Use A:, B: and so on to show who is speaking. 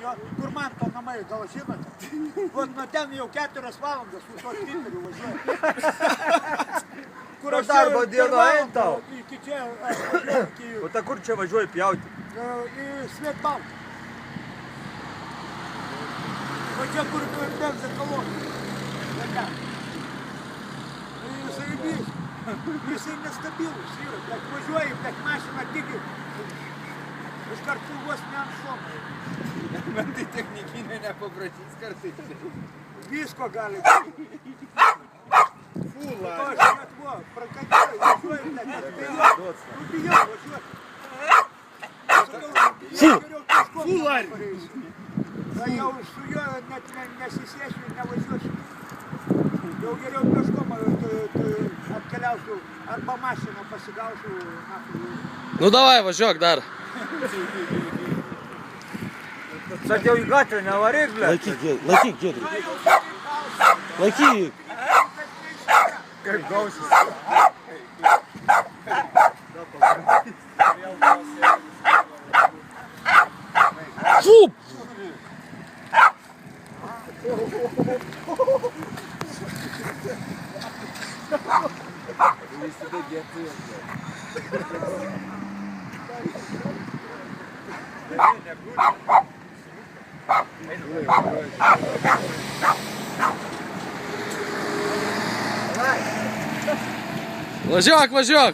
A: jo, kur man to namai, gal žinote? Vat nuo ten jau 4 valandas su to Twitteriu važiuoju. Kur aš
B: darbo diena eina tau?
A: Iki čia važiuoju iki...
B: O ta kur čia važiuoji pjauti?
A: Į Svetbaltą. Va čia kur benzą kolonija. Jisai nestabilus yra, bet važiuoji, bet mašina tiki. Iš kartų vos ne ant šono.
C: Man tai technikinė nepaprašys kartais.
A: Visko gali būti.
C: Fula.
A: Aš net va, prakatėjau, važiuoju, net bijau važiuoti.
C: Fula.
A: Jau su juo net nesisėsiu ir nevažiuosiu. Jau geriau peškom atkeliausiu, arba mašiną pasigausiu.
D: Nu davai, važiuok dar.
B: Sakiau į gatvę nevaryk, ble.
D: Laikyk, Giedriu. Laikyk.
B: Kaip gausis.
D: Fup!
C: Visi degėtų jau.
D: Važiuok, važiuok.